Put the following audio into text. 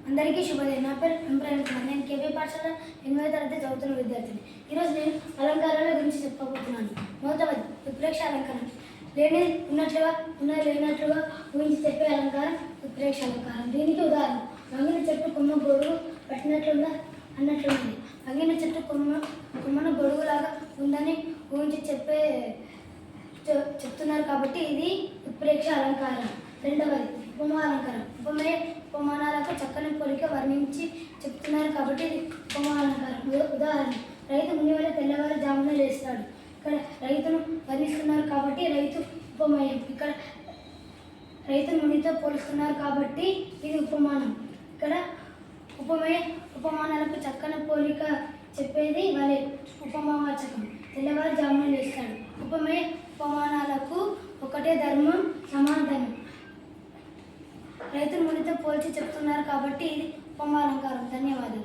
అందరికీ శుభోదయం. నా పేరు ఎంప్రాయం కుమార్. నేను కేవీ పాఠశాల 8వ తరగతి చదువుతున్న విద్యార్థిని. ఈరోజు నేను అలంకారాల గురించి చెప్పబోతున్నాను. మొదటది ఉత్ప్రేక్ష అలంకారం. లేనిది ఉన్నట్లుగా, ఉన్నది లేనట్లుగా ఊహించి చెప్పే అలంకారం ఉత్ప్రేక్ష అలంకారం. దీనికి ఉదాహరణ వంగిన చెట్టు కొమ్మ గొడుగు పట్టినట్లుందా అన్నట్లుంది. వంగిన చెట్టు కొమ్మను గొడుగులాగా ఉందని ఊహించి చెప్తున్నారు కాబట్టి ఇది ఉత్ప్రేక్ష అలంకారం. రెండవది ఉపమా అలంకారం. ఉపమేయ ఉపమానాలకు చక్కని పోలిక వర్ణించి చెప్తున్నారు కాబట్టి ఇది ఉపమా అలంకారం. ఉదాహరణ రైతు మునివల్ల తెల్లవారు జామున లేస్తాడు. ఇక్కడ రైతును వర్ణిస్తున్నారు కాబట్టి రైతు ఉపమేయం. ఇక్కడ రైతు మునితో పోలుస్తున్నారు కాబట్టి ఇది ఉపమానం. ఇక్కడ ఉపమేయ ఉపమానాలకు చక్కని పోలిక చెప్పేది వలె ఉపమావాచకం. తెల్లవారు జామున లేస్తాడు. ఉపమేయ ఉపమానాలకు ఒకటే ధర్మం, సమాన ధర్మం. రైతులు మునితో పోల్చి చెప్తున్నారు కాబట్టి ఇది ఉపమా అలంకారం. ధన్యవాదాలు.